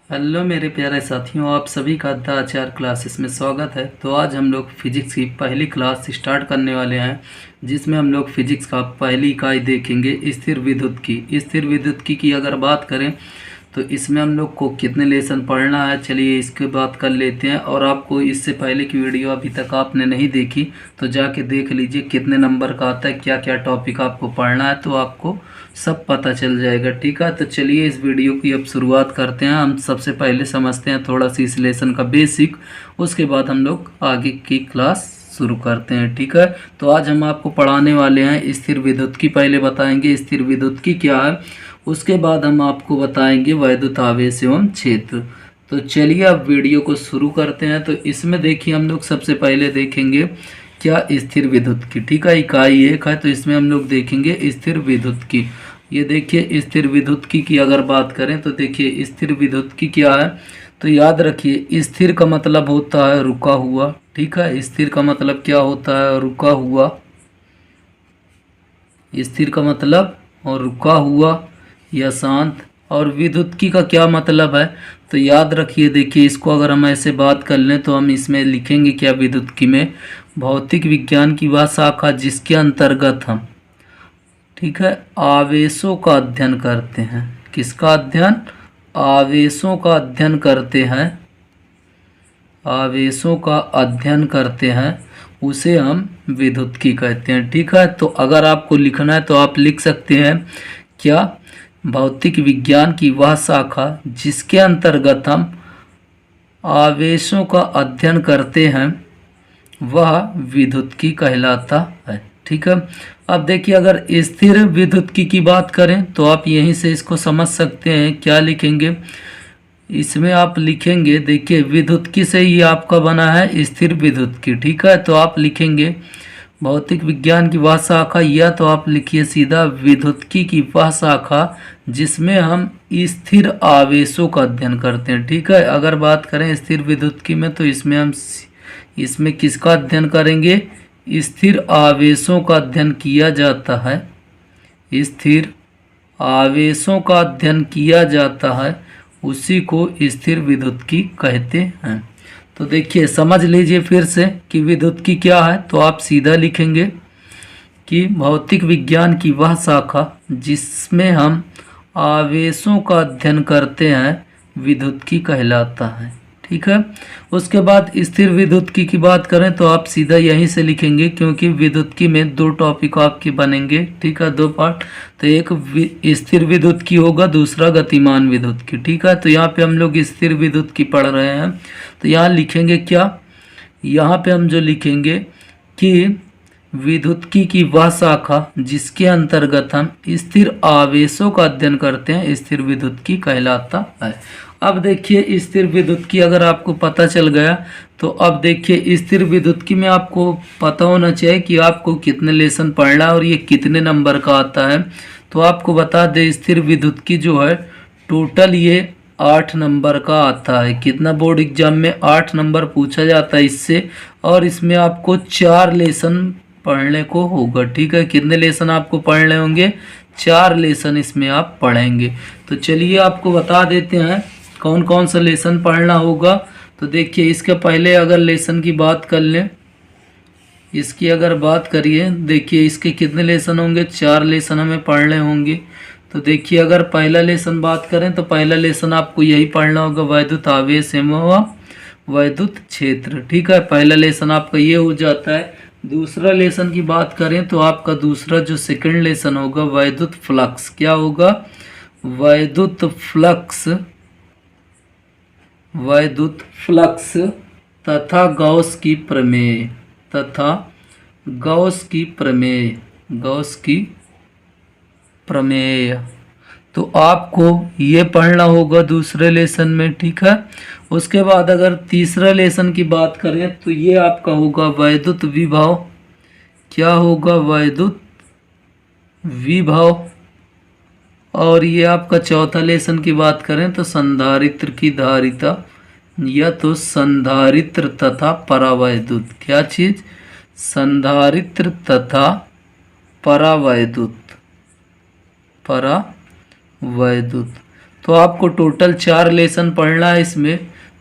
Hello मेरे प्यारे साथियों, आप सभी का द आचार क्लासेस में स्वागत है। तो आज हम लोग फिजिक्स की पहली क्लास स्टार्ट करने वाले हैं, जिसमें हम लोग फिजिक्स का पहली इकाई देखेंगे स्थिर विद्युत की। स्थिर विद्युत की अगर बात करें तो इसमें हम लोग को कितने लेसन पढ़ना है, चलिए इसके बात कर लेते हैं। और आपको इससे पहले की वीडियो अभी तक आपने नहीं देखी तो जाके देख लीजिए कितने नंबर का आता है, क्या क्या टॉपिक आपको पढ़ना है, तो आपको सब पता चल जाएगा। ठीक है, तो चलिए इस वीडियो की अब शुरुआत करते हैं। हम सबसे पहले समझते हैं थोड़ा सी इस लेसन का बेसिक, उसके बाद हम लोग आगे की क्लास शुरू करते हैं। ठीक है, तो आज हम आपको पढ़ाने वाले हैं स्थिर विद्युत की। पहले बताएंगे स्थिर विद्युत की क्या है, उसके बाद हम आपको बताएंगे वैद्युत आवेश एवं क्षेत्र। तो चलिए अब वीडियो को शुरू करते हैं। तो इसमें देखिए हम लोग सबसे पहले देखेंगे क्या स्थिर विद्युत की। ठीक है, इकाई 1 है, तो इसमें हम लोग देखेंगे स्थिर विद्युत की। ये देखिए स्थिर विद्युत की अगर बात करें तो देखिए स्थिर विद्युत की क्या है। तो याद रखिए स्थिर का मतलब होता है रुका हुआ। ठीक है, स्थिर का मतलब क्या होता है, रुका हुआ। स्थिर का मतलब और रुका हुआ या शांत। और विद्युत का क्या मतलब है, तो याद रखिए, देखिए इसको अगर हम ऐसे बात कर लें तो हम इसमें लिखेंगे क्या विद्युत में, भौतिक विज्ञान की वह शाखा जिसके अंतर्गत हम, ठीक है, आवेशों का अध्ययन करते हैं। किसका अध्ययन, आवेशों का अध्ययन करते हैं, आवेशों का अध्ययन करते हैं, उसे हम विद्युत की कहते हैं। ठीक है, तो अगर आपको लिखना है तो आप लिख सकते हैं क्या, भौतिक विज्ञान की वह शाखा जिसके अंतर्गत हम आवेशों का अध्ययन करते हैं वह विद्युत की कहलाता है। ठीक है, अब देखिए अगर स्थिर विद्युत की बात करें तो आप यहीं से इसको समझ सकते हैं। क्या लिखेंगे इसमें, आप लिखेंगे, देखिए विद्युत से ही आपका बना है स्थिर विद्युत की। ठीक है, तो आप लिखेंगे भौतिक विज्ञान की वह शाखा, या तो आप लिखिए सीधा विद्युत की वह शाखा जिसमें हम स्थिर आवेशों का अध्ययन करते हैं। ठीक है, अगर बात करें स्थिर विद्युत में तो इसमें हम इसमें किसका अध्ययन करेंगे, स्थिर आवेशों का अध्ययन किया जाता है, स्थिर आवेशों का अध्ययन किया जाता है, उसी को स्थिर विद्युत की कहते हैं। तो देखिए समझ लीजिए फिर से कि विद्युत की क्या है, तो आप सीधा लिखेंगे कि भौतिक विज्ञान की वह शाखा जिसमें हम आवेशों का अध्ययन करते हैं विद्युत की कहलाता है। ठीक है, उसके बाद स्थिर विद्युत की बात करें तो आप सीधा यहीं से लिखेंगे, क्योंकि विद्युत में दो टॉपिक आपके बनेंगे। ठीक है, दो पार्ट, तो एक स्थिर विद्युत की होगा, दूसरा गतिमान विद्युत की। ठीक है, तो यहाँ पे हम लोग स्थिर विद्युत की पढ़ रहे हैं, तो यहाँ लिखेंगे क्या, यहाँ पे हम जो लिखेंगे कि विद्युत की वह शाखा जिसके अंतर्गत हम स्थिर आवेशों का अध्ययन करते हैं स्थिर विद्युत की कहलाता है। अब देखिए स्थिर विद्युत की अगर आपको पता चल गया तो अब देखिए स्थिर विद्युत की में आपको पता होना चाहिए कि आपको कितने लेसन पढ़ना है और ये कितने नंबर का आता है। तो आपको बता दें स्थिर विद्युत की जो है टोटल ये 8 नंबर का आता है। कितना, बोर्ड एग्जाम में 8 नंबर पूछा जाता है इससे, और इसमें आपको 4 लेसन पढ़ने को होगा। ठीक है, कितने लेसन आपको पढ़ने होंगे, 4 लेसन इसमें आप पढ़ेंगे। तो चलिए आपको बता देते हैं कौन कौन सा लेसन पढ़ना होगा। तो देखिए इसके पहले अगर लेसन की बात कर लें, इसकी अगर बात करिए, देखिए इसके कितने लेसन होंगे, 4 लेसन हमें पढ़ने होंगे। तो देखिए अगर पहला लेसन बात करें तो पहला लेसन आपको यही पढ़ना होगा, वैद्युत आवेश एवं वैद्युत क्षेत्र। ठीक है, पहला लेसन आपका ये हो जाता है। दूसरा लेसन की बात करें तो आपका दूसरा जो सेकंड लेसन होगा वैद्युत फ्लक्स। क्या होगा, वैद्युत फ्लक्स, वैद्युत फ्लक्स तथा गॉस की प्रमेय, तथा गॉस की प्रमेय, गॉस की प्रमेय। तो आपको ये पढ़ना होगा दूसरे लेसन में। ठीक है, उसके बाद अगर तीसरा लेसन की बात करें तो ये आपका होगा वैद्युत विभव। क्या होगा, वैद्युत विभव। और ये आपका चौथा लेसन की बात करें तो संधारित्र की धारिता, या तो संधारित्र तथा परावैद्युत। क्या चीज, संधारित्र तथा परावैद्युत, परावैद्युत। तो आपको टोटल 4 लेसन पढ़ना है इसमें।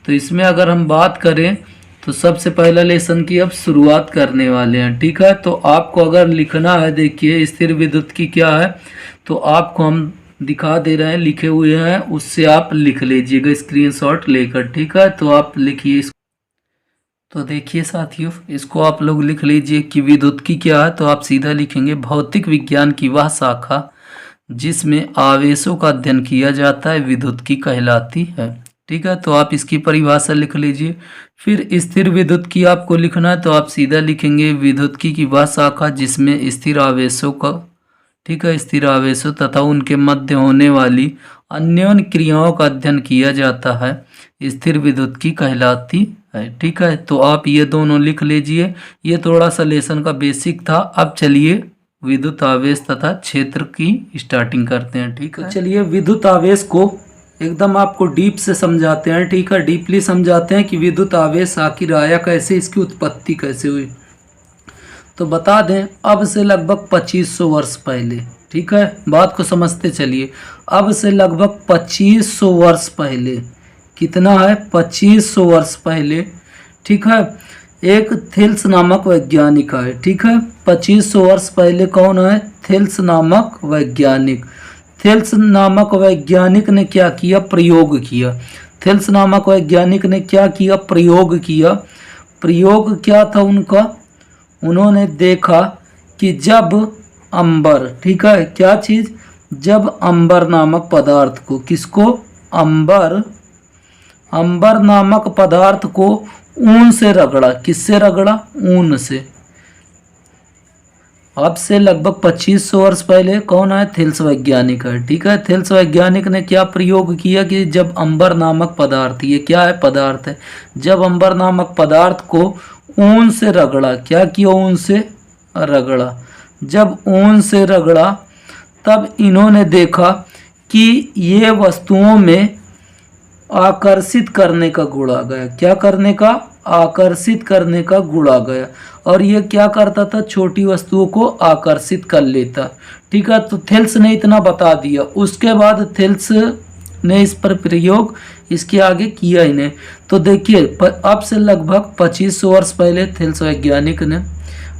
तो इसमें अगर हम बात करें तो सबसे पहला लेसन की अब शुरुआत करने वाले हैं, ठीक है। तो आपको अगर लिखना है, देखिए स्थिर विद्युत की क्या है, तो आपको हम दिखा दे रहे हैं, लिखे हुए हैं, उससे आप लिख लीजिएगा स्क्रीनशॉट लेकर, ठीक है। तो आप लिखिए इसको। तो देखिए साथियों, इसको आप लोग लिख लीजिए कि विद्युत की क्या है। तो आप सीधा लिखेंगे भौतिक विज्ञान की वह शाखा जिसमें आवेशों का अध्ययन किया जाता है विद्युत की कहलाती है, ठीक है। तो आप इसकी परिभाषा लिख लीजिए। फिर स्थिर विद्युत की आपको लिखना है, तो आप सीधा लिखेंगे विद्युत की वह शाखा जिसमें स्थिर आवेशों का, ठीक है, स्थिर आवेशों तथा उनके मध्य होने वाली अन्योन्य क्रियाओं का अध्ययन किया जाता है स्थिर विद्युत की कहलाती है, ठीक है। तो आप ये दोनों लिख लीजिए। ये थोड़ा सा लेसन का बेसिक था। अब चलिए विद्युत आवेश तथा क्षेत्र की स्टार्टिंग करते हैं, ठीक है। चलिए विद्युत आवेश को एकदम आपको डीप से समझाते हैं, ठीक है। डीपली समझाते हैं कि विद्युत आवेश आखिर आया कैसे, इसकी उत्पत्ति कैसे हुई। तो बता दें अब से लगभग 2500 वर्ष पहले, ठीक है, बात को समझते चलिए। अब से लगभग 2500 वर्ष पहले, कितना है, 2500 वर्ष पहले, ठीक है, एक थेल्स नामक वैज्ञानिक है, ठीक है। 2500 वर्ष पहले कौन है, थेल्स नामक वैज्ञानिक। थेल्स नामक वैज्ञानिक ने क्या किया, प्रयोग किया। थेल्स नामक वैज्ञानिक ने क्या किया, प्रयोग किया। प्रयोग क्या था उनका, उन्होंने देखा कि जब अंबर, ठीक है, क्या चीज़, जब अंबर नामक पदार्थ को, किसको, अंबर, अंबर नामक पदार्थ को ऊन से रगड़ा, किससे रगड़ा, ऊन से। अब से लगभग 2500 वर्ष पहले कौन है, थेल्स वैज्ञानिक है, ठीक है। थेल्स वैज्ञानिक ने क्या प्रयोग किया कि जब अंबर नामक पदार्थ, ये क्या है, पदार्थ है, जब अंबर नामक पदार्थ को ऊन से रगड़ा, क्या किया, ऊन से रगड़ा। जब ऊन से रगड़ा तब इन्होंने देखा कि ये वस्तुओं में आकर्षित करने का गुण आ गया। क्या करने का, आकर्षित करने का गुण आ गया। और ये क्या करता था, छोटी वस्तुओं को आकर्षित कर लेता, ठीक है। तो थेल्स ने इतना बता दिया। उसके बाद थेल्स ने इस पर प्रयोग, इसके आगे किया ही नहीं। तो देखिए अब से लगभग 2500 वर्ष पहले थेल्स वैज्ञानिक ने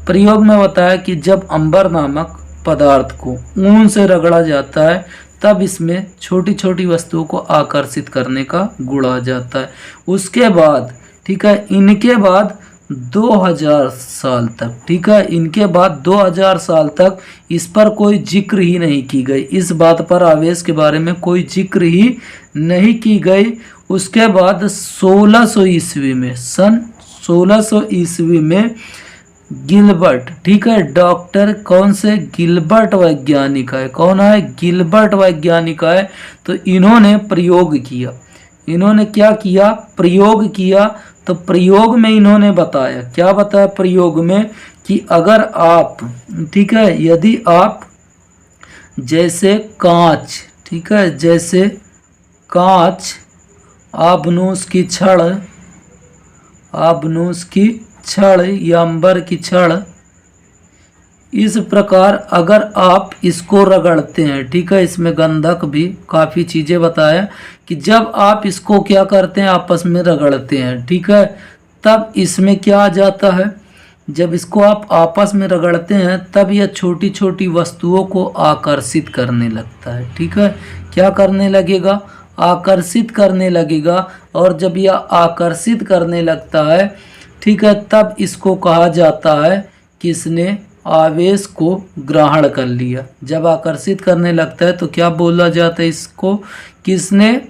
प्रयोग में बताया कि जब अंबर नामक पदार्थ को ऊन से रगड़ा जाता है तब इसमें छोटी छोटी वस्तुओं को आकर्षित करने का गुण आ जाता है। उसके बाद, ठीक है, इनके बाद 2000 साल तक, ठीक है, इनके बाद 2000 साल तक इस पर कोई जिक्र ही नहीं की गई। इस बात पर आवेश के बारे में कोई जिक्र ही नहीं की गई। उसके बाद 1600 ईस्वी में, सन 1600 ईस्वी में गिलबर्ट, ठीक है, डॉक्टर कौन से, गिलबर्ट वैज्ञानिक है, कौन है, गिलबर्ट वैज्ञानिक है। तो इन्होंने प्रयोग किया। इन्होंने क्या किया, प्रयोग किया। तो प्रयोग में इन्होंने बताया, क्या बताया प्रयोग में, कि अगर आप, ठीक है, यदि आप जैसे कांच, ठीक है, जैसे कांच, आबनूस की छड़, आबनूस की छड़ या अंबर की छड़, इस प्रकार अगर आप इसको रगड़ते हैं, ठीक है, इसमें गंधक भी काफ़ी चीज़ें बताया कि जब आप इसको क्या करते हैं, आपस में रगड़ते हैं, ठीक है, तब इसमें क्या आ जाता है, जब इसको आप आपस में रगड़ते हैं तब यह छोटी छोटी वस्तुओं को आकर्षित करने लगता है, ठीक है। क्या करने लगेगा, आकर्षित करने लगेगा। और जब यह आकर्षित करने लगता है, ठीक है, तब इसको कहा जाता है कि इसने आवेश को ग्रहण कर लिया। जब आकर्षित करने लगता है तो क्या बोला जाता है इसको, किसने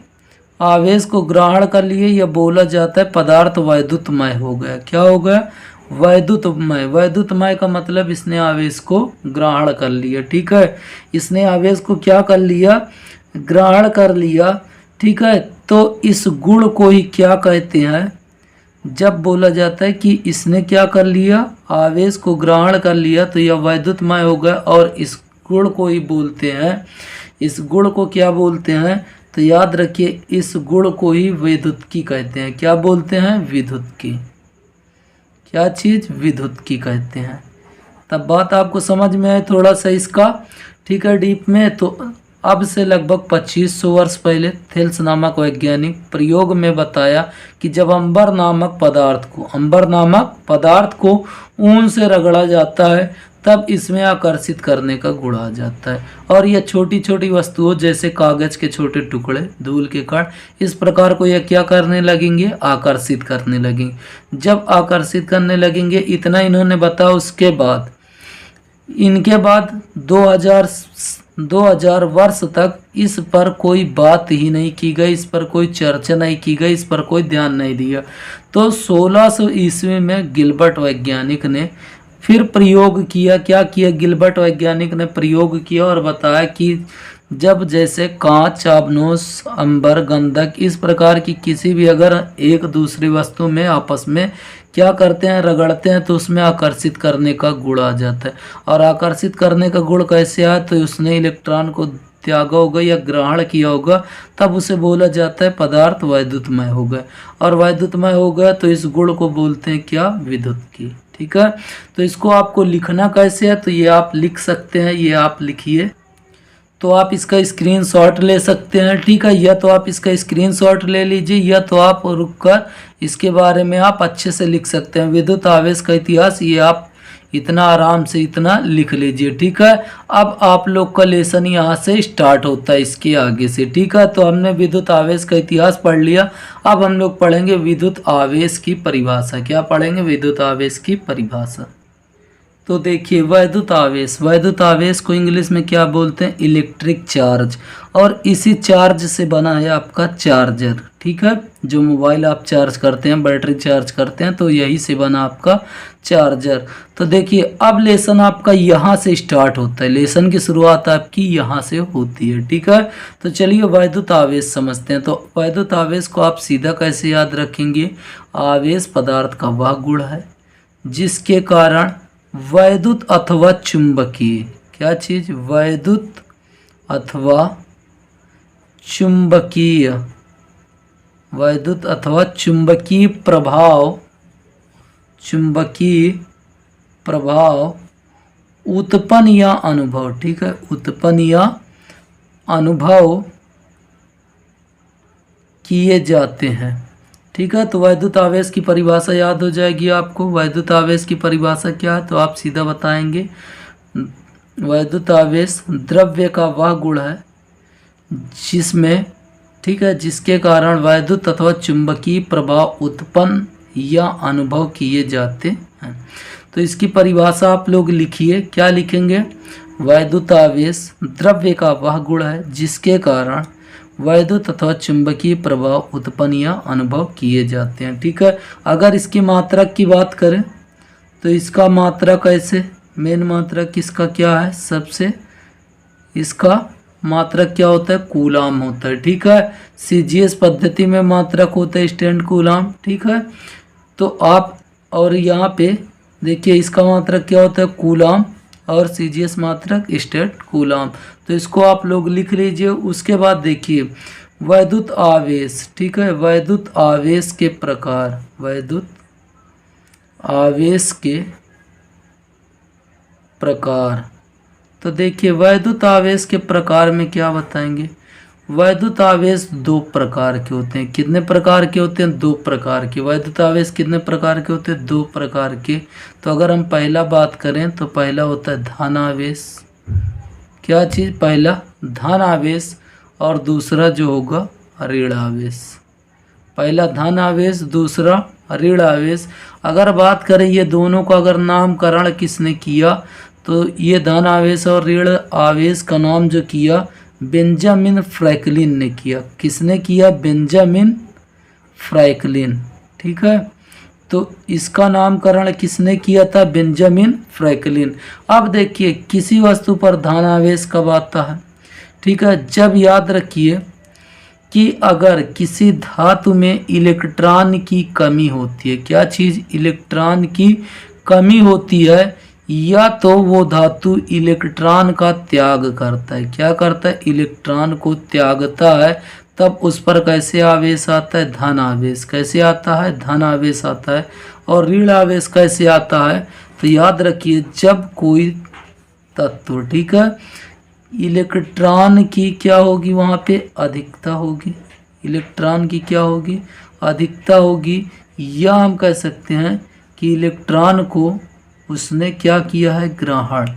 आवेश को ग्रहण कर लिए, यह बोला जाता है पदार्थ वैद्युतमय हो गया। क्या हो गया, वैद्युतमय। वैद्युतमय का मतलब इसने आवेश को ग्रहण कर लिया, ठीक है, इसने आवेश को क्या कर लिया, ग्रहण कर लिया, ठीक है। तो इस गुण को ही क्या कहते हैं, जब बोला जाता है कि इसने क्या कर लिया, आवेश को ग्रहण कर लिया, तो यह वैद्युतमय हो गया। और इस गुण को ही बोलते हैं, इस गुण को क्या बोलते हैं, तो याद रखिए इस गुण को ही विद्युत्की कहते हैं। क्या बोलते हैं, विद्युत्की। क्या चीज़, विद्युत्की कहते हैं। तब बात आपको समझ में आए थोड़ा सा इसका, ठीक है, डीप में। तो अब से लगभग 2500 वर्ष पहले थेल्स नामक वैज्ञानिक प्रयोग में बताया कि जब अंबर नामक पदार्थ को ऊन से रगड़ा जाता है तब इसमें आकर्षित करने का गुण आ जाता है, और यह छोटी छोटी वस्तुओं जैसे कागज के छोटे टुकड़े, धूल के कण, इस प्रकार को यह क्या करने लगेंगे, आकर्षित करने लगेंगे। जब आकर्षित करने लगेंगे, इतना इन्होंने बताया। उसके बाद इनके बाद 2000 वर्ष तक इस पर कोई बात ही नहीं की गई, इस पर कोई चर्चा नहीं की गई, इस पर कोई ध्यान नहीं दिया। तो 1600 ईस्वी में गिलबर्ट वैज्ञानिक ने फिर प्रयोग किया। क्या किया? गिलबर्ट वैज्ञानिक ने प्रयोग किया और बताया कि जब जैसे कांच, आबनोस, अंबर, गंधक, इस प्रकार की किसी भी अगर एक दूसरी वस्तु में आपस में क्या करते हैं, रगड़ते हैं, तो उसमें आकर्षित करने का गुण आ जाता है। और आकर्षित करने का गुण कैसे आया? तो उसने इलेक्ट्रॉन को त्यागा होगा या ग्रहण किया होगा, तब उसे बोला जाता है पदार्थ वैद्युतमय हो गया। और वैद्युतमय हो गया तो इस गुण को बोलते हैं क्या? विद्युत की। ठीक है, तो इसको आपको लिखना कैसे है? तो ये आप लिख सकते हैं, ये आप लिखिए। तो आप इसका स्क्रीनशॉट ले सकते हैं। ठीक है, या तो आप इसका स्क्रीनशॉट ले लीजिए, या तो आप रुककर इसके बारे में आप अच्छे से लिख सकते हैं। विद्युत आवेश का इतिहास, ये आप इतना आराम से इतना लिख लीजिए। ठीक है, अब आप लोग का लेसन यहाँ से स्टार्ट होता है इसके आगे से। ठीक है, तो हमने विद्युत आवेश का इतिहास पढ़ लिया। अब हम लोग पढ़ेंगे विद्युत आवेश की परिभाषा। क्या पढ़ेंगे? विद्युत आवेश की परिभाषा। तो देखिए, वैद्युत आवेश को इंग्लिश में क्या बोलते हैं? Electric charge. और इसी चार्ज से बना है आपका चार्जर। ठीक है, जो मोबाइल आप चार्ज करते हैं, बैटरी चार्ज करते हैं, तो यही से बना आपका चार्जर। तो देखिए, अब लेसन आपका यहाँ से स्टार्ट होता है। लेसन की शुरुआत आपकी यहाँ से होती है। ठीक है, तो चलिए वैद्युत आवेश समझते हैं। तो वैद्युत आवेश को आप सीधा कैसे याद रखेंगे? आवेश पदार्थ का वह गुण है जिसके कारण वैद्युत अथवा चुंबकीय, क्या चीज? वैद्युत अथवा चुंबकीय, वैद्युत अथवा चुंबकीय प्रभाव उत्पन्न या अनुभव। ठीक है, उत्पन्न या अनुभव किए जाते हैं। ठीक है, तो वैद्युत आवेश की परिभाषा याद हो जाएगी आपको। वैद्युत आवेश की परिभाषा क्या है? तो आप सीधा बताएंगे, वैद्युत आवेश द्रव्य का वह गुण है जिसमें, ठीक है, जिसके कारण वैद्युत अथवा चुंबकीय प्रभाव उत्पन्न या अनुभव किए जाते हैं। तो इसकी परिभाषा आप लोग लिखिए। क्या लिखेंगे? वैद्युत आवेश द्रव्य का वह गुण है जिसके कारण वैद्युत अथवा चुंबकीय प्रभाव उत्पन्न या अनुभव किए जाते हैं। ठीक है, अगर इसकी मात्रक की बात करें तो इसका मात्रक ऐसे, मेन मात्रक इसका क्या है? सबसे इसका मात्रक क्या होता है? कूलाम होता है। ठीक है, सीजीएस पद्धति में मात्रक होता है स्टैंड कूलाम। ठीक है, तो आप, और यहाँ पे देखिए इसका मात्रक क्या होता है? कूलाम, और सीजीएस मात्रक स्टेट कूलाम। तो इसको आप लोग लिख लीजिए। उसके बाद देखिए वैद्युत आवेश। ठीक है, वैद्युत आवेश के प्रकार, वैद्युत आवेश के प्रकार। तो देखिए वैद्युत आवेश के प्रकार में क्या बताएंगे? वैद्युत आवेश दो प्रकार के होते हैं। कितने प्रकार के होते हैं? दो प्रकार के। वैद्युत आवेश कितने प्रकार के होते हैं? दो प्रकार के। तो अगर हम पहला बात करें तो पहला होता है धन आवेश। क्या चीज़? पहला धन आवेश, और दूसरा जो होगा ऋण आवेश। पहला धन आवेश, दूसरा ऋण आवेश। अगर बात करें ये दोनों का अगर नामकरण किसने किया, तो ये धन आवेश और ऋण आवेश का नाम जो किया बेंजामिन फ्रैंकलिन ने किया। किसने किया? Benjamin Franklin. ठीक है, तो इसका नामकरण किसने किया था? Benjamin Franklin. अब देखिए किसी वस्तु पर धन आवेश कब आता है? ठीक है, जब, याद रखिए, कि अगर किसी धातु में इलेक्ट्रॉन की कमी होती है। क्या चीज़? इलेक्ट्रॉन की कमी होती है, या तो वो धातु इलेक्ट्रॉन का त्याग करता है। क्या करता है? इलेक्ट्रॉन को त्यागता है। तब उस पर कैसे आवेश आता है? धन आवेश। कैसे आता है? धन आवेश आता है। और ऋण आवेश कैसे आता है? तो याद रखिए, जब कोई तत्व, ठीक है, इलेक्ट्रॉन की क्या होगी, वहाँ पे अधिकता होगी, इलेक्ट्रॉन की क्या होगी, अधिकता होगी। या हम कह सकते हैं कि इलेक्ट्रॉन को उसने क्या किया है, ग्रहण।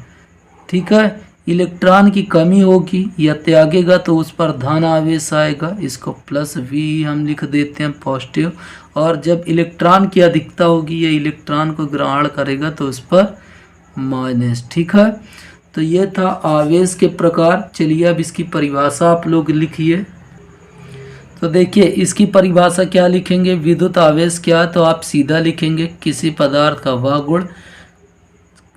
ठीक है, इलेक्ट्रॉन की कमी होगी या त्यागेगा तो उस पर धन आवेश आएगा, इसको प्लस वी हम लिख देते हैं, पॉजिटिव। और जब इलेक्ट्रॉन की अधिकता होगी या इलेक्ट्रॉन को ग्रहण करेगा तो उस पर माइनस। ठीक है, तो ये था आवेश के प्रकार। चलिए अब इसकी परिभाषा आप लोग लिखिए। तो देखिए इसकी परिभाषा क्या लिखेंगे, विद्युत आवेश क्या है, तो आप सीधा लिखेंगे किसी पदार्थ का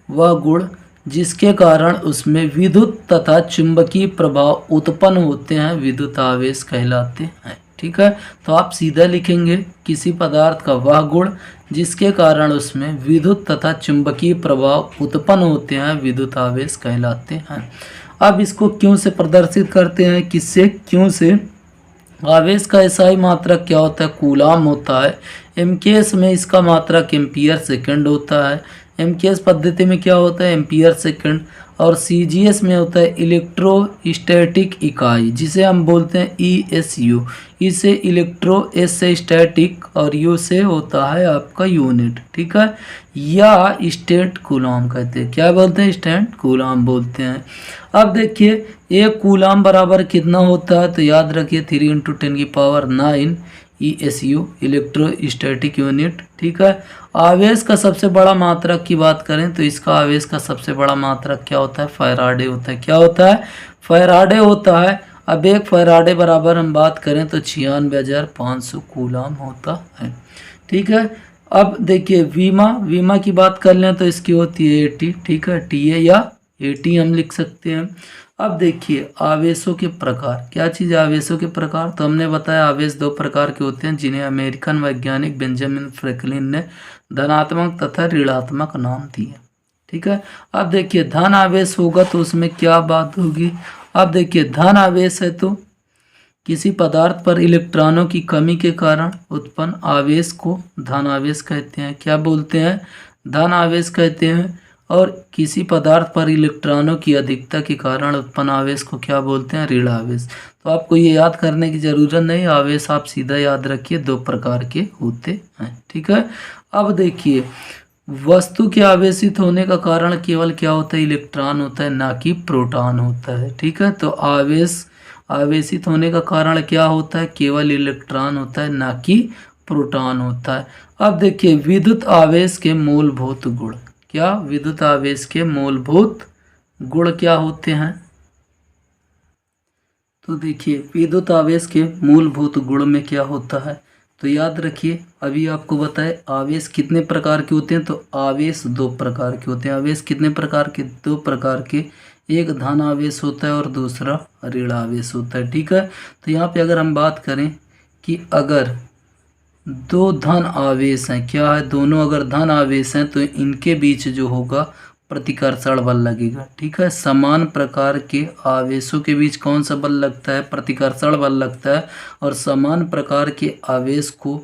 वह गुण जिसके कारण उसमें विद्युत तथा चुंबकीय प्रभाव उत्पन्न होते हैं विद्युत आवेश कहलाते हैं। ठीक है, तो आप सीधा लिखेंगे किसी पदार्थ का वह गुण जिसके कारण उसमें विद्युत तथा चुंबकीय प्रभाव उत्पन्न होते हैं विद्युत आवेश कहलाते हैं। अब इसको क्यों से प्रदर्शित करते हैं, किससे, क्यों से। आवेश का एसआई मात्रक क्या होता है, कूलाम होता है। एमकेएस में इसका मात्रक एम्पियर सेकंड होता है। एमकेएस पद्धति में क्या होता है, एम्पियर सेकंड। और सीजीएस में होता है इलेक्ट्रोस्टैटिक इकाई, जिसे हम बोलते हैं ईएसयू। इसे इलेक्ट्रो, एस से स्टैटिक और यू से होता है आपका यूनिट। ठीक है, या स्टेट कूलाम कहते हैं, क्या बोलते हैं, स्टेट कूलाम बोलते हैं। अब देखिए एक कूलाम बराबर कितना होता है, तो याद रखिए 3 × 10⁹ ESU, इलेक्ट्रोस्टैटिक यूनिट। ठीक है, आवेश का सबसे बड़ा मात्रक की बात करें तो इसका आवेश का सबसे बड़ा मात्रक क्या होता है, फैराडे होता है। क्या होता है, फैराडे होता है। अब एक फैराडे बराबर हम बात करें तो 96,500 कूलाम होता है। ठीक है, अब देखिए वीमा की बात कर लें तो इसकी होती है 80। ठीक है, TA या 80 हम लिख सकते हैं। अब देखिए आवेशों के प्रकार, क्या चीज़ है आवेशों के प्रकार, तो हमने बताया आवेश 2 प्रकार के होते हैं जिन्हें अमेरिकन वैज्ञानिक बेंजामिन फ्रैंकलिन ने धनात्मक तथा ऋणात्मक नाम दिए। ठीक है, अब देखिए धन आवेश होगा तो उसमें क्या बात होगी। अब देखिए धन आवेश है तो किसी पदार्थ पर इलेक्ट्रॉनों की कमी के कारण उत्पन्न आवेश को धन आवेश कहते हैं। क्या बोलते हैं, धन आवेश कहते हैं। और किसी पदार्थ पर इलेक्ट्रॉनों की अधिकता के कारण उत्पन्न आवेश को क्या बोलते हैं, ऋण आवेश। तो आपको ये याद करने की ज़रूरत नहीं, आवेश आप सीधा याद रखिए 2 प्रकार के होते हैं। ठीक है, अब देखिए वस्तु के आवेशित होने का कारण केवल क्या होता है, इलेक्ट्रॉन होता है, ना कि प्रोटॉन होता है। ठीक है, तो आवेशित होने का कारण क्या होता है, केवल इलेक्ट्रॉन होता है, ना कि प्रोटॉन होता है। अब देखिए विद्युत आवेश के मूलभूत गुण, क्या विद्युत आवेश के मूलभूत गुण क्या होते हैं, तो देखिए विद्युत आवेश के मूलभूत गुण में क्या होता है, तो याद रखिए अभी आपको बताए आवेश कितने प्रकार के होते हैं, तो आवेश 2 प्रकार के होते हैं। आवेश कितने प्रकार के, 2 प्रकार के, एक धन आवेश होता है और दूसरा ऋण आवेश होता है। ठीक है, तो यहाँ पे अगर हम बात करें कि अगर 2 धन आवेश हैं, क्या है, दोनों अगर धन आवेश हैं तो इनके बीच जो होगा प्रतिकर्षण बल लगेगा। ठीक है, समान प्रकार के आवेशों के बीच कौन सा बल लगता है, प्रतिकर्षण बल लगता है। और समान प्रकार के आवेश को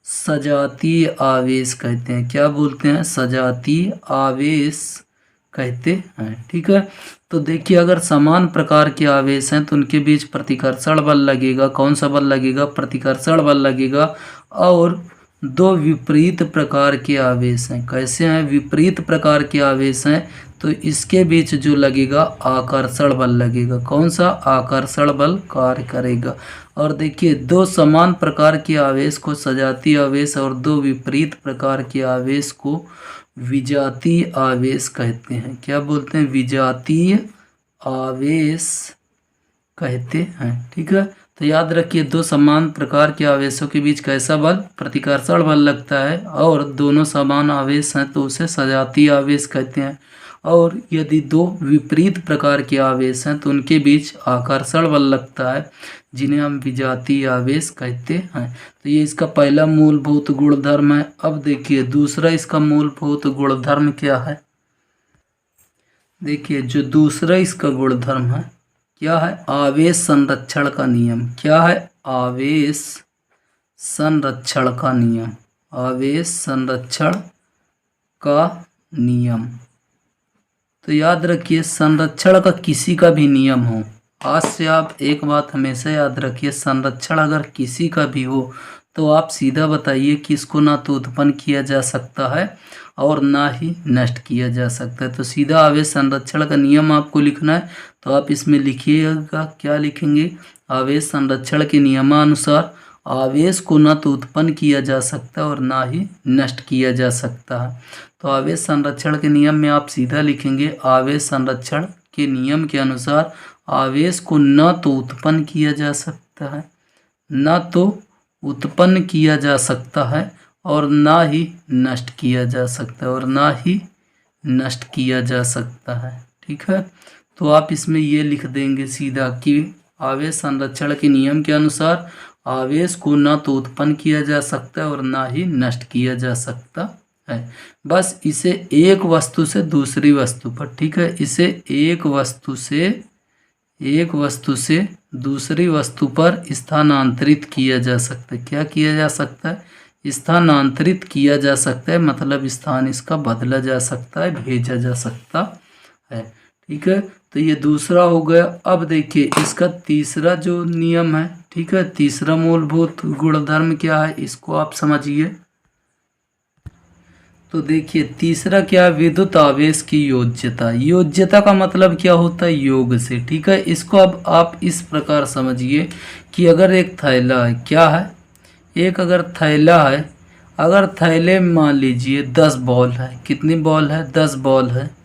सजातीय आवेश कहते हैं। क्या बोलते हैं, सजातीय आवेश कहते हैं। ठीक है, तो देखिए अगर समान प्रकार के आवेश हैं तो उनके बीच प्रतिकर्षण बल लगेगा, कौन सा बल लगेगा, प्रतिकर्षण बल लगेगा। और 2 विपरीत प्रकार के आवेश हैं, कैसे हैं, विपरीत प्रकार के आवेश हैं तो इसके बीच जो लगेगा आकर्षण बल लगेगा, कौन सा, आकर्षण बल कार्य करेगा। और देखिए 2 समान प्रकार के आवेश को सजातीय आवेश और 2 विपरीत प्रकार के आवेश को विजातीय आवेश कहते हैं। क्या बोलते हैं, विजातीय आवेश कहते हैं। ठीक है, तो याद रखिए 2 समान प्रकार के आवेशों के बीच कैसा बल, प्रतिकर्षण बल लगता है। और दोनों समान आवेश हैं तो उसे सजातीय आवेश कहते हैं। और यदि 2 विपरीत प्रकार के आवेश हैं तो उनके बीच आकर्षण बल लगता है, जिन्हें हम विजातीय आवेश कहते हैं। तो ये इसका पहला मूलभूत गुणधर्म है। अब देखिए दूसरा इसका मूलभूत गुणधर्म क्या है, देखिए जो दूसरा इसका गुणधर्म है क्या है, आवेश संरक्षण का नियम। क्या है, आवेश संरक्षण का नियम, आवेश संरक्षण का नियम। तो याद रखिए संरक्षण का किसी का भी नियम हो, आज से आप एक बात हमेशा याद रखिए, संरक्षण अगर किसी का भी हो तो आप सीधा बताइए कि इसको ना तो उत्पन्न किया जा सकता है और ना ही नष्ट किया जा सकता है। तो सीधा आवेश संरक्षण का नियम आपको लिखना है, तो आप इसमें लिखिएगा, क्या लिखेंगे, आवेश संरक्षण के नियमानुसार आवेश को न तो उत्पन्न किया जा सकता और ना ही नष्ट किया जा सकता है। तो आवेश संरक्षण के नियम में आप सीधा लिखेंगे, आवेश संरक्षण के नियम के अनुसार आवेश को न तो उत्पन्न किया जा सकता है, न तो उत्पन्न किया जा सकता है और ना ही नष्ट किया जा सकता है, और ना ही नष्ट किया जा सकता है। ठीक है, तो आप इसमें ये लिख देंगे सीधा कि आवेश संरक्षण के नियम के अनुसार आवेश को ना तो उत्पन्न किया जा सकता है और ना ही नष्ट किया जा सकता है। बस इसे एक वस्तु से दूसरी वस्तु पर, ठीक है, इसे एक वस्तु से दूसरी वस्तु पर स्थानांतरित किया जा सकता है। क्या किया जा सकता है, स्थानांतरित किया जा सकता है, मतलब स्थान इसका बदला जा सकता है, भेजा जा सकता है। ठीक है, तो ये दूसरा हो गया। अब देखिए इसका तीसरा जो नियम है, ठीक है, तीसरा मूलभूत गुणधर्म क्या है, इसको आप समझिए। तो देखिए तीसरा क्या है, विद्युत आवेश की योज्यता। योज्यता का मतलब क्या होता है, योग से। ठीक है, इसको अब आप इस प्रकार समझिए कि अगर एक थैला है, क्या है, एक अगर थैला है, अगर थैले में मान लीजिए 10 बॉल है, कितनी बॉल है, 10 बॉल है,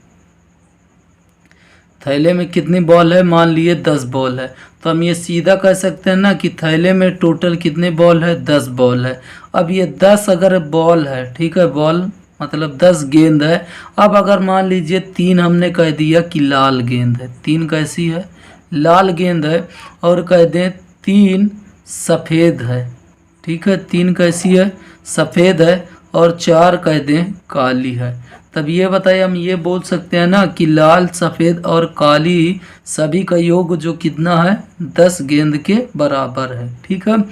थैले में कितनी बॉल है, मान लिए 10 बॉल है, तो हम ये सीधा कह सकते हैं ना कि थैले में टोटल कितने बॉल है, 10 बॉल है। अब ये 10 अगर बॉल है, ठीक है, बॉल मतलब 10 गेंद है। अब अगर मान लीजिए 3 हमने कह दिया कि लाल गेंद है, 3 कैसी है, लाल गेंद है, और कह दें 3 सफ़ेद है, ठीक है, 3 कैसी है, सफ़ेद है, और 4 कह दें काली है। तब ये बताइए, हम ये बोल सकते हैं ना कि लाल, सफ़ेद और काली सभी का योग जो कितना है, 10 गेंद के बराबर है। ठीक है,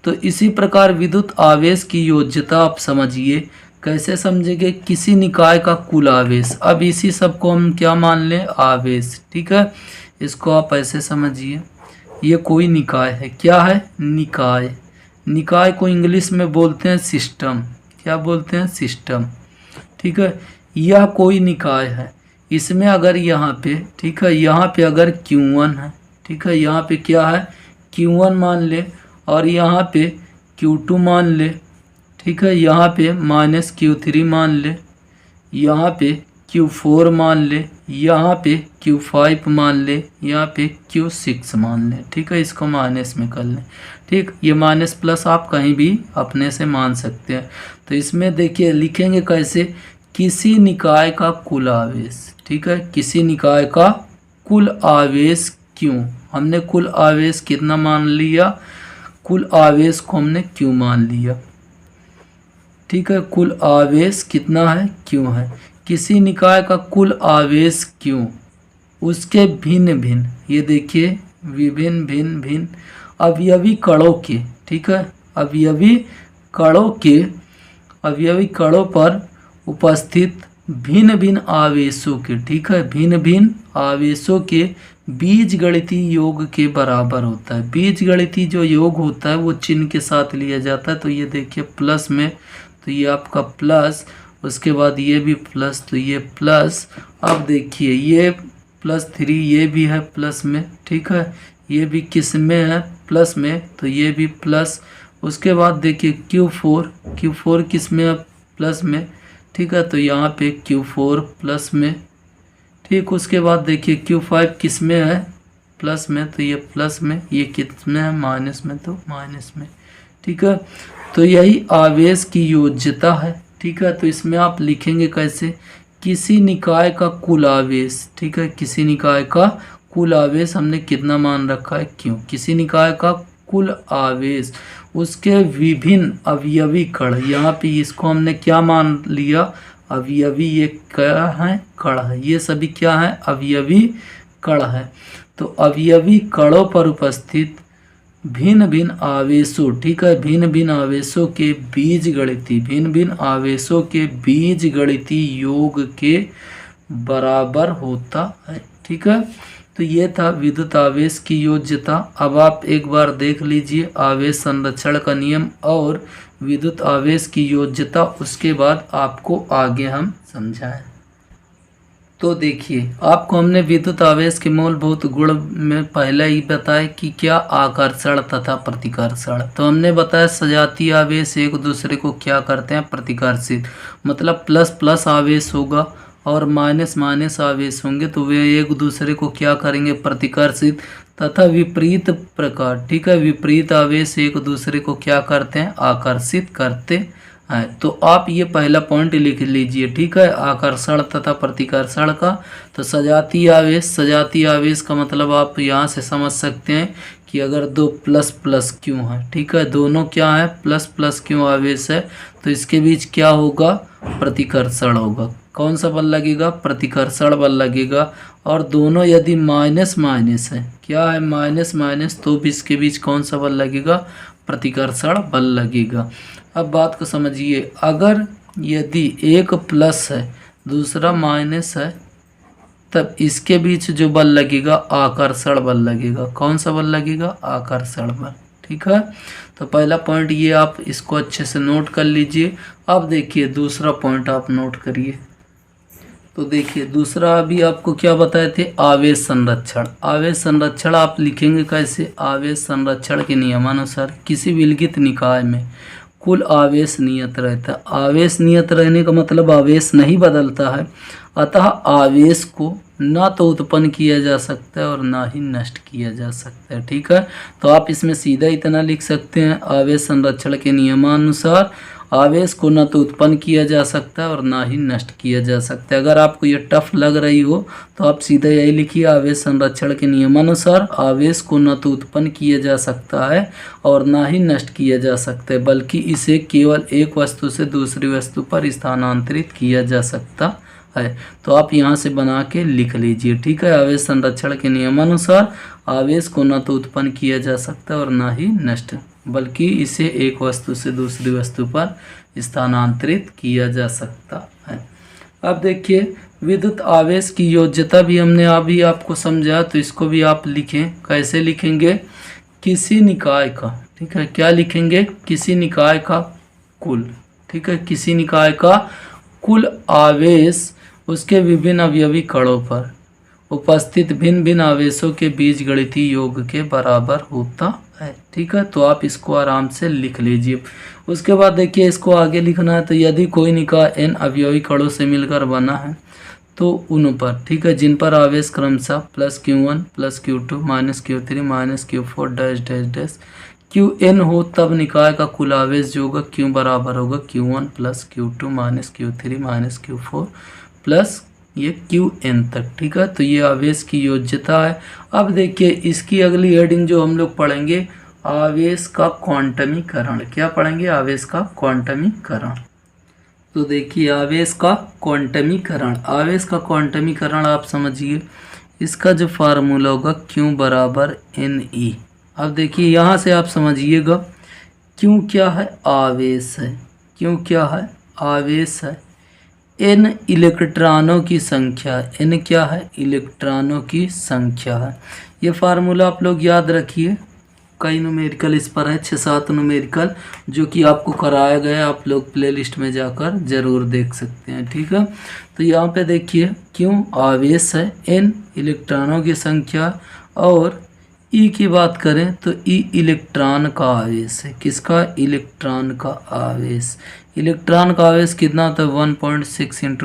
तो इसी प्रकार विद्युत आवेश की योज्यता आप समझिए, कैसे समझेंगे, किसी निकाय का कुल आवेश। अब इसी सब को हम क्या मान लें, आवेश। ठीक है, इसको आप ऐसे समझिए, ये कोई निकाय है, क्या है, निकाय। निकाय को इंग्लिश में बोलते हैं सिस्टम। क्या बोलते हैं, सिस्टम। ठीक है, यह कोई निकाय है, इसमें अगर यहाँ पे, ठीक है, यहाँ पे अगर Q1 है, ठीक है, यहाँ पे क्या है, Q1 मान ले, और यहाँ पे Q2 मान ले, ठीक है, यहाँ पे -Q3 मान ले, यहाँ पे Q4 मान ले, यहाँ पे Q5 मान ले, यहाँ पे Q6 मान ले। ठीक है, इसको माइनस में कर लें। ठीक, ये माइनस प्लस आप कहीं भी अपने से मान सकते हैं। तो इसमें देखिए लिखेंगे कैसे, किसी निकाय का कुल आवेश। ठीक है, किसी निकाय का कुल आवेश क्यों, हमने कुल आवेश कितना मान लिया, कुल आवेश को हमने क्यों मान लिया। ठीक है, कुल आवेश कितना है, क्यों है, किसी निकाय का कुल आवेश क्यों, उसके भिन्न भिन्न, ये देखिए विभिन्न भिन्न भिन्न अवयवी कणों के, ठीक है, अवयवी कणों पर उपस्थित भिन्न भिन्न आवेशों के, ठीक है, भिन्न भिन्न आवेशों के बीजगणितीय योग के बराबर होता है। बीजगणितीय जो योग होता है वो चिन्ह के साथ लिया जाता है। तो ये देखिए प्लस में, तो ये आपका प्लस, उसके बाद ये भी प्लस, तो ये प्लस। अब देखिए ये +3 ये भी है प्लस में, ठीक है, ये भी किस में है, प्लस में, तो ये भी प्लस। उसके बाद देखिए Q4 किस में है, प्लस में, ठीक है, तो यहाँ पे Q4 प्लस में। ठीक, उसके बाद देखिए Q5 किस में है, प्लस में, तो ये प्लस में, ये किस में है, माइनस में, तो माइनस में। ठीक है, तो यही आवेश की योज्यता है। ठीक है, तो इसमें आप लिखेंगे कैसे, किसी निकाय का कुल आवेश। ठीक है, किसी निकाय का कुल आवेश हमने कितना मान रखा है, क्यों, किसी निकाय का कुल आवेश, उसके विभिन्न अवयवी कण, यहाँ पे इसको हमने क्या मान लिया, अवयवी, ये क्या है, कण है, ये सभी क्या है, अवयवी कण है। तो अवयवी कणों पर उपस्थित भिन्न भिन्न आवेशों, ठीक है, भिन्न भिन्न आवेशों के बीजगणितीय, भिन्न भिन्न आवेशों के बीजगणितीय योग के बराबर होता है। ठीक है, तो ये था विद्युत आवेश की योज्यता। अब आप एक बार देख लीजिए आवेश संरक्षण का नियम और विद्युत आवेश की योज्यता, उसके बाद आपको आगे हम समझाएं। तो देखिए, आपको हमने विद्युत आवेश के मूलभूत गुण में पहले ही बताया कि क्या आकर्षण तथा प्रतिकर्षण। तो हमने बताया सजातीय आवेश एक दूसरे को क्या करते हैं, प्रतिकर्षित, मतलब प्लस प्लस आवेश होगा और माइनस माइनस आवेश होंगे तो वे एक दूसरे को क्या करेंगे, प्रतिकर्षित। तथा विपरीत प्रकार, ठीक है, विपरीत आवेश एक दूसरे को क्या करते हैं, आकर्षित करते हैं। तो आप ये पहला पॉइंट लिख लीजिए। ठीक है, आकर्षण तथा प्रतिकर्षण का। तो सजातीय आवेश का मतलब आप यहाँ से समझ सकते हैं कि अगर दो प्लस प्लस क्यों है, ठीक है, दोनों क्या है, प्लस प्लस क्यों आवेश है, तो इसके बीच क्या होगा, प्रतिकर्षण होगा। कौन सा बल लगेगा, प्रतिकर्षण बल लगेगा। और दोनों यदि माइनस माइनस है, क्या है, माइनस माइनस, तो भी इसके बीच कौन सा बल लगेगा, प्रतिकर्षण बल लगेगा। अब बात को समझिए, अगर यदि एक प्लस है दूसरा माइनस है, तब इसके बीच जो बल लगेगा आकर्षण बल लगेगा। कौन सा बल लगेगा, आकर्षण बल। ठीक है, तो पहला पॉइंट ये आप इसको अच्छे से नोट कर लीजिए। अब देखिए दूसरा पॉइंट आप नोट करिए। तो देखिए दूसरा अभी आपको क्या बताए थे, आवेश संरक्षण। आवेश संरक्षण आप लिखेंगे कैसे, आवेश संरक्षण के नियमानुसार किसी विलगित निकाय में कुल आवेश नियत रहता है। आवेश नियत रहने का मतलब आवेश नहीं बदलता है, अतः आवेश को ना तो उत्पन्न किया जा सकता है और ना ही नष्ट किया जा सकता है। ठीक है, तो आप इसमें सीधा इतना लिख सकते हैं, आवेश संरक्षण के नियमानुसार आवेश को न तो उत्पन्न किया जा सकता है और ना ही नष्ट किया जा सकता है। अगर आपको ये टफ लग रही हो तो आप सीधा यही लिखिए, आवेश संरक्षण के नियमानुसार आवेश को न तो उत्पन्न किया जा सकता है और ना ही नष्ट किया जा सकता है, बल्कि इसे केवल एक वस्तु से दूसरी वस्तु पर स्थानांतरित किया जा सकता है। तो आप यहाँ से बना के लिख लीजिए। ठीक है, आवेश संरक्षण के नियमानुसार आवेश को न तो उत्पन्न किया जा सकता है और ना ही नष्ट, बल्कि इसे एक वस्तु से दूसरी वस्तु पर स्थानांतरित किया जा सकता है। अब देखिए विद्युत आवेश की योज्यता भी हमने अभी आपको समझा, तो इसको भी आप लिखें। कैसे लिखेंगे, किसी निकाय का, ठीक है, क्या लिखेंगे, किसी निकाय का कुल, ठीक है, किसी निकाय का कुल आवेश उसके विभिन्न अवयवी कणों पर उपस्थित भिन्न भिन्न आवेशों के बीजगणितीय योग के बराबर होता है। ठीक है, तो आप इसको आराम से लिख लीजिए। उसके बाद देखिए इसको आगे लिखना है, तो यदि कोई निकाय n अवयवी कणों से मिलकर बना है तो उन पर, ठीक है, जिन पर आवेश क्रमशः plus Q1 plus Q2 minus Q3 minus Q4 dash dash dash Qn हो, तब निकाय का कुल आवेश जो होगा Q बराबर होगा Q1 plus Q2 minus Q3 minus Q4 plus ये Qn तक। ठीक है, तो ये आवेश की योज्यता है। अब देखिए इसकी अगली हेडिंग जो हम लोग पढ़ेंगे, आवेश का क्वांटमीकरण। क्या पढ़ेंगे, आवेश का क्वांटमीकरण। तो देखिए आवेश का क्वांटमीकरण, आवेश का क्वांटमीकरण आप समझिए, इसका जो फार्मूला होगा Q बराबर Ne। अब देखिए यहाँ से आप समझिएगा Q क्या है, आवेश है। Q क्या है, आवेश है। n इलेक्ट्रॉनों की संख्या, n क्या है, इलेक्ट्रॉनों की संख्या है। ये फार्मूला आप लोग याद रखिए, कई न्यूमेरिकल इस पर है, 6-7 न्यूमेरिकल जो कि आपको कराया गया, आप लोग प्लेलिस्ट में जाकर ज़रूर देख सकते हैं। ठीक है, तो यहाँ पे देखिए क्यों आवेश है, n इलेक्ट्रॉनों की संख्या, और E की बात करें तो E इलेक्ट्रॉन का आवेश है। किसका, इलेक्ट्रॉन का आवेश। इलेक्ट्रॉन का आवेश कितना होता है, 1.6 ×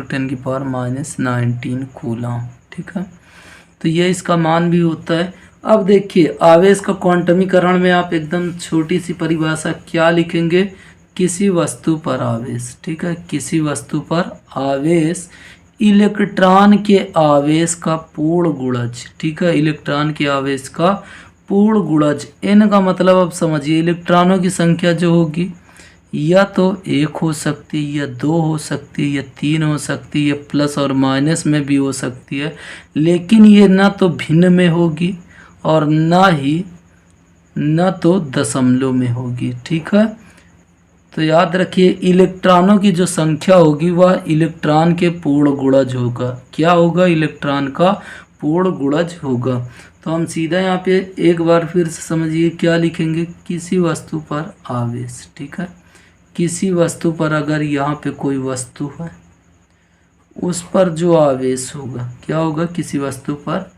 10⁻⁹ कूलम। ठीक है, तो ये इसका मान भी होता है। अब देखिए आवेश का क्वांटमीकरण में आप एकदम छोटी सी परिभाषा क्या लिखेंगे, किसी वस्तु पर आवेश। ठीक है, किसी वस्तु पर आवेश इलेक्ट्रॉन के आवेश का पूर्ण गुणज। ठीक है, इलेक्ट्रॉन के आवेश का पूर्ण गुणज। n का मतलब अब समझिए, इलेक्ट्रॉनों की संख्या जो होगी या तो 1 हो सकती है, या 2 हो सकती है, या 3 हो सकती है, प्लस और माइनस में भी हो सकती है, लेकिन ये ना तो भिन्न में होगी और ना तो दशमलव में होगी। ठीक है, तो याद रखिए इलेक्ट्रॉनों की जो संख्या होगी वह इलेक्ट्रॉन के पूर्ण गुणज होगा। क्या होगा? इलेक्ट्रॉन का पूर्ण गुणज होगा। तो हम सीधा यहाँ पे एक बार फिर से समझिए क्या लिखेंगे, किसी वस्तु पर आवेश। ठीक है, किसी वस्तु पर अगर यहाँ पे कोई वस्तु है उस पर जो आवेश होगा क्या होगा, किसी वस्तु पर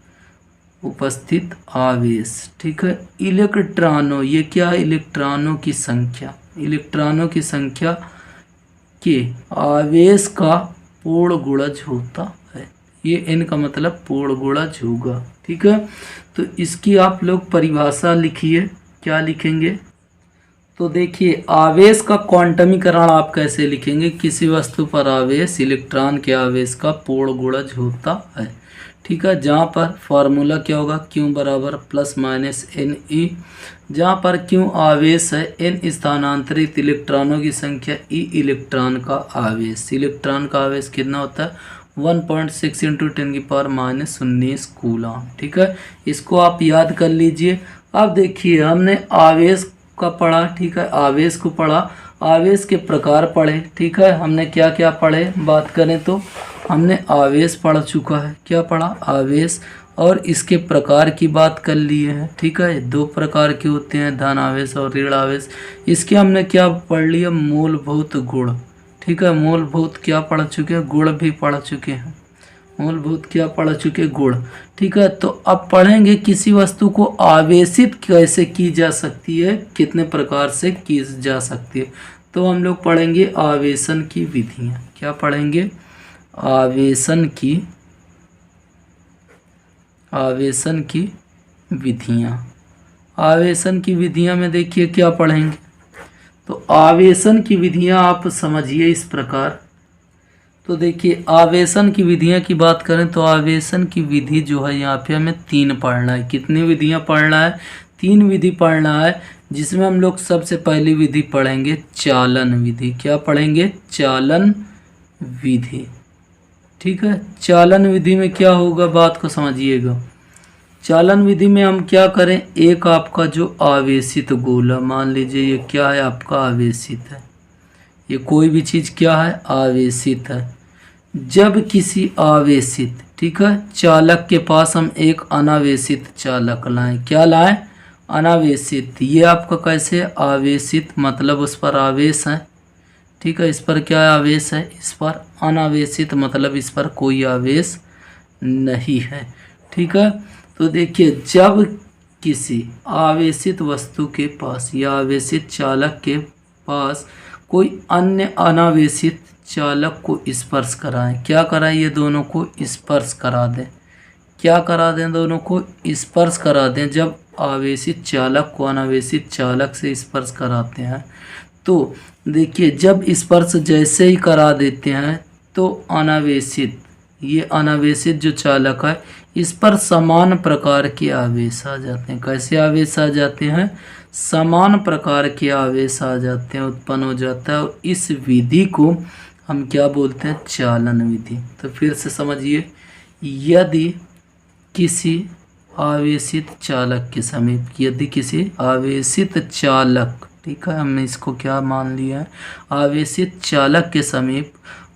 उपस्थित आवेश। ठीक है, इलेक्ट्रॉनों, ये क्या है, इलेक्ट्रॉनों की संख्या, इलेक्ट्रॉनों की संख्या के आवेश का पूर्ण गुणज होता है। ये इनका मतलब पूर्ण गुणज होगा। ठीक है, तो इसकी आप लोग परिभाषा लिखिए, क्या लिखेंगे? तो देखिए आवेश का क्वांटमीकरण आप कैसे लिखेंगे, किसी वस्तु पर आवेश इलेक्ट्रॉन के आवेश का पूर्ण गुणज होता है। ठीक है, जहाँ पर फार्मूला क्या होगा, Q बराबर प्लस माइनस एन ई, जहाँ पर Q आवेश है, एन स्थानांतरित इलेक्ट्रॉनों की संख्या, ई इलेक्ट्रॉन का आवेश। इलेक्ट्रॉन का आवेश कितना होता है, 1.6 इंटू 10⁻⁻19 कूलम। ठीक है, इसको आप याद कर लीजिए। अब देखिए हमने आवेश का पढ़ा, ठीक है, आवेश को पढ़ा, आवेश के प्रकार पढ़े। ठीक है, हमने क्या क्या पढ़े, बात करें तो हमने आवेश पढ़ चुका है। क्या पढ़ा? आवेश, और इसके प्रकार की बात कर लिए हैं। ठीक है, दो प्रकार के होते हैं, धन आवेश और ऋण आवेश। इसके हमने क्या पढ़ लिया, मूलभूत गुण। ठीक है, मूलभूत क्या पढ़ चुके हैं, गुण भी पढ़ चुके हैं। मूलभूत क्या पढ़ चुके, गुण। ठीक है, तो अब पढ़ेंगे किसी वस्तु को आवेशित कैसे की जा सकती है, कितने प्रकार से की जा सकती है। तो हम लोग पढ़ेंगे आवेशन की विधियाँ। क्या पढ़ेंगे? आवेशन की विधियाँ। आवेशन की विधियाँ में देखिए क्या पढ़ेंगे, तो आवेशन की विधियाँ आप समझिए इस प्रकार। तो देखिए आवेशन की विधियाँ की बात करें तो आवेशन की विधि जो है यहाँ पे हमें 3 पढ़ना है। कितनी विधियाँ पढ़ना है? 3 विधि पढ़ना है, जिसमें हम लोग सबसे पहली विधि पढ़ेंगे चालन विधि। क्या पढ़ेंगे? चालन विधि। ठीक है, चालन विधि में क्या होगा, बात को समझिएगा। चालन विधि में हम क्या करें, एक आपका जो आवेशित गोला, मान लीजिए ये क्या है, आपका आवेशित है, ये कोई भी चीज़ क्या है, आवेशित है। जब किसी आवेशित, ठीक है, चालक के पास हम एक अनावेशित चालक लाएं, क्या लाएं, अनावेशित। ये आपका कैसे आवेशित, मतलब उस पर आवेश है। ठीक है, इस पर क्या आवेश है, इस पर अनावेशित, मतलब इस पर कोई आवेश नहीं है। ठीक है, तो देखिए जब किसी आवेशित वस्तु के पास या आवेशित चालक के पास कोई अन्य अनावेशित चालक को स्पर्श कराएं, क्या कराएं, ये दोनों को स्पर्श करा दें। क्या करा दें, दोनों को स्पर्श करा दें। जब आवेशित चालक को अनावेशित चालक से स्पर्श कराते हैं तो देखिए जब स्पर्श जैसे ही करा देते हैं तो अनावेशित, ये अनावेशित जो चालक है इस पर समान प्रकार के आवेश आ जाते हैं। कैसे आवेश आ जाते हैं, समान प्रकार के आवेश आ जाते हैं, उत्पन्न हो जाता है। और इस विधि को हम क्या बोलते हैं, चालन विधि। तो फिर से समझिए, यदि किसी आवेशित चालक के समीप, यदि किसी आवेशित चालक, ठीक है, हमने इसको क्या मान लिया है, आवेशित चालक के समीप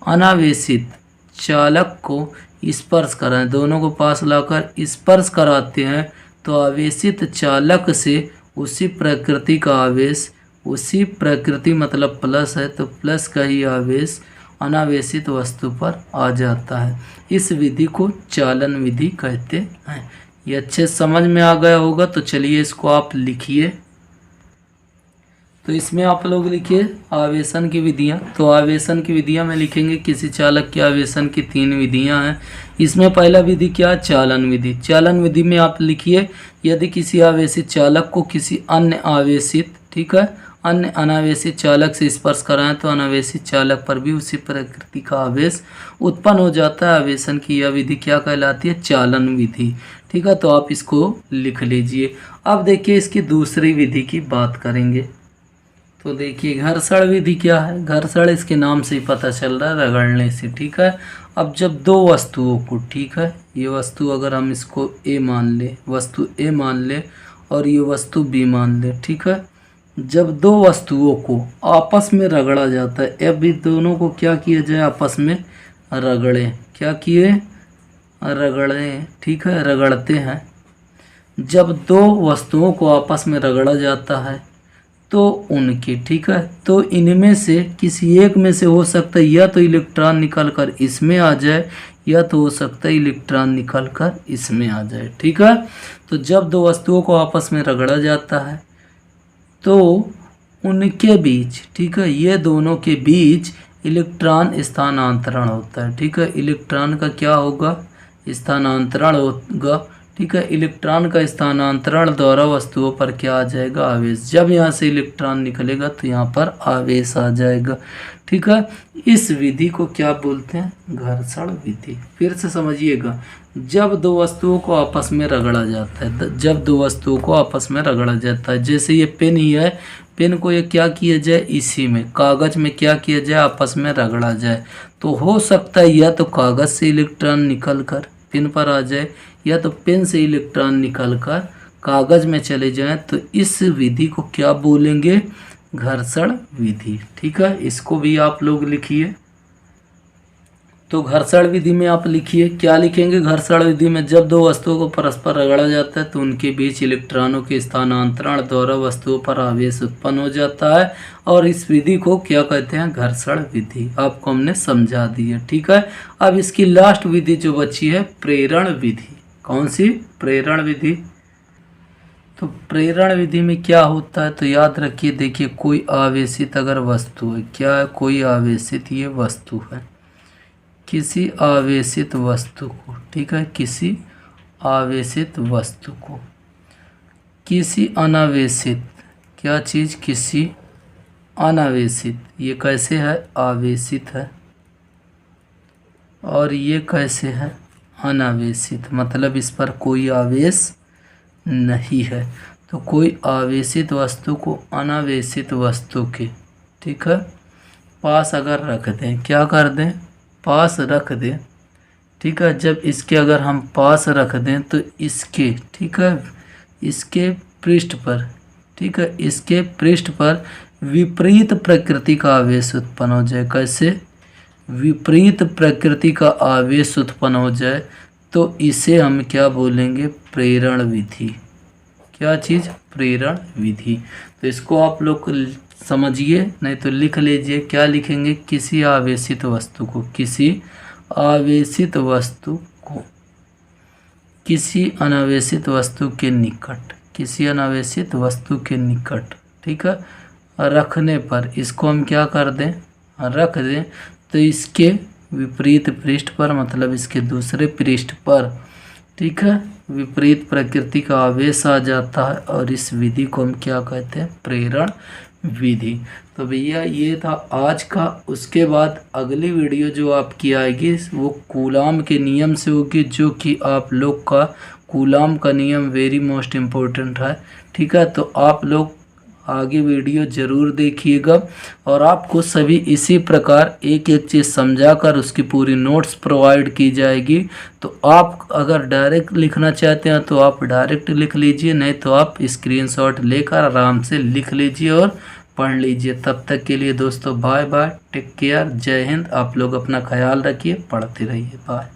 अनावेशित चालक को स्पर्श कराएं, दोनों को पास लाकर स्पर्श कराते हैं तो आवेशित चालक से उसी प्रकृति का आवेश, उसी प्रकृति मतलब प्लस है तो प्लस का ही आवेश अनावेशित वस्तु पर आ जाता है। इस विधि को चालन विधि कहते हैं। ये अच्छे समझ में आ गया होगा। तो चलिए इसको आप लिखिए। तो इसमें आप लोग लिखिए आवेशन की विधियाँ। तो आवेशन की विधियाँ में लिखेंगे किसी चालक के आवेशन की 3 विधियाँ हैं। इसमें पहला विधि क्या है, चालन विधि। चालन विधि में आप लिखिए, यदि किसी आवेशित चालक को किसी अन्य आवेशित, ठीक है, अन्य अनावेशित चालक से स्पर्श कराएं तो अनावेशित चालक पर भी उसी प्रकृति का आवेश उत्पन्न हो जाता है। आवेशन की यह विधि क्या कहलाती है, चालन विधि। ठीक है, तो आप इसको लिख लीजिए। अब देखिए इसकी दूसरी विधि की बात करेंगे। तो देखिए घर्षण विधि क्या है, घर्षण इसके नाम से ही पता चल रहा है, रगड़ने से। ठीक है, अब जब दो वस्तुओं को, ठीक है, ये वस्तु अगर हम इसको ए मान ले, वस्तु ए मान ले और ये वस्तु बी मान ले, ठीक है, जब दो वस्तुओं को आपस में रगड़ा जाता है, अब इन दोनों को क्या किया जाए, आपस में रगड़ें। क्या किए, रगड़ें, ठीक है, रगड़ते हैं। जब दो वस्तुओं को आपस में रगड़ा जाता है तो उनकी, ठीक है, तो इनमें से किसी एक में से हो सकता है या तो इलेक्ट्रॉन निकल कर इसमें आ जाए या तो हो सकता है इलेक्ट्रॉन निकल कर इसमें आ जाए, ठीक है। तो जब दो वस्तुओं को आपस में रगड़ा जाता है तो उनके बीच, ठीक है, ये दोनों के बीच इलेक्ट्रॉन स्थानांतरण होता है, ठीक है। इलेक्ट्रॉन का क्या होगा, स्थानांतरण होगा, ठीक है। इलेक्ट्रॉन का स्थानांतरण द्वारा वस्तुओं पर क्या आ जाएगा, आवेश। जब यहाँ से इलेक्ट्रॉन निकलेगा तो यहाँ पर आवेश आ जाएगा, ठीक है। इस विधि को क्या बोलते हैं, घर्षण विधि। फिर से समझिएगा, जब दो वस्तुओं को आपस में रगड़ा जाता है, जब दो वस्तुओं को आपस में रगड़ा जाता है, जैसे ये पेन ही है, पेन को ये क्या किया जाए, इसी में कागज में क्या किया जाए, आपस में रगड़ा जाए, तो हो सकता है या तो कागज से इलेक्ट्रॉन निकल कर पेन पर आ जाए या तो पेन से इलेक्ट्रॉन निकलकर कागज में चले जाएं। तो इस विधि को क्या बोलेंगे, घर्षण विधि, ठीक है। इसको भी आप लोग लिखिए। तो घर्षण विधि में आप लिखिए, क्या लिखेंगे, घर्षण विधि में जब दो वस्तुओं को परस्पर रगड़ा जाता है तो उनके बीच इलेक्ट्रॉनों के स्थानांतरण द्वारा वस्तुओं पर आवेश उत्पन्न हो जाता है, और इस विधि को क्या कहते हैं, घर्षण विधि। आपको हमने समझा दी है, ठीक है। अब इसकी लास्ट विधि जो बची है, प्रेरण विधि। कौन सी, प्रेरण विधि। तो प्रेरण विधि में क्या होता है, तो याद रखिए, देखिए कोई आवेशित अगर वस्तु है, क्या है, कोई आवेशित ये वस्तु है, किसी आवेशित वस्तु को, ठीक है, किसी आवेशित वस्तु को किसी अनावेशित, क्या चीज़, किसी अनावेशित, ये कैसे है, आवेशित है, और ये कैसे है, अनावेशित, मतलब इस पर कोई आवेश नहीं है। तो कोई आवेशित वस्तु को अनावेशित वस्तु के, ठीक है, पास अगर रख दें, क्या कर दें, पास रख दें, ठीक है। जब इसके अगर हम पास रख दें तो इसके, ठीक है, इसके पृष्ठ पर, ठीक है, इसके पृष्ठ पर विपरीत प्रकृति का आवेश उत्पन्न हो जाए। कैसे, विपरीत प्रकृति का आवेश उत्पन्न हो जाए तो इसे हम क्या बोलेंगे, प्रेरण विधि। क्या चीज़, प्रेरण विधि। तो इसको आप लोग समझिए, नहीं तो लिख लीजिए। क्या लिखेंगे, किसी आवेशित वस्तु को, किसी आवेशित वस्तु को किसी अनावेशित वस्तु के निकट, किसी अनावेशित वस्तु के निकट, ठीक है, रखने पर इसको हम क्या कर दें, रख दें, तो इसके विपरीत पृष्ठ पर, मतलब इसके दूसरे पृष्ठ पर, ठीक है, विपरीत प्रकृति का आवेश आ जाता है, और इस विधि को हम क्या कहते हैं, प्रेरण विधि। तो भैया ये था आज का। उसके बाद अगली वीडियो जो आपकी आएगी वो कूलाम के नियम से होगी, जो कि आप लोग का कूलाम का नियम वेरी मोस्ट इम्पोर्टेंट है, ठीक है। तो आप लोग आगे वीडियो ज़रूर देखिएगा, और आपको सभी इसी प्रकार एक एक चीज़ समझाकर उसकी पूरी नोट्स प्रोवाइड की जाएगी। तो आप अगर डायरेक्ट लिखना चाहते हैं तो आप डायरेक्ट लिख लीजिए, नहीं तो आप स्क्रीनशॉट लेकर आराम से लिख लीजिए और पढ़ लीजिए। तब तक के लिए दोस्तों बाय बाय, टेक केयर, जय हिंद। आप लोग अपना ख्याल रखिए, पढ़ते रहिए, बाय।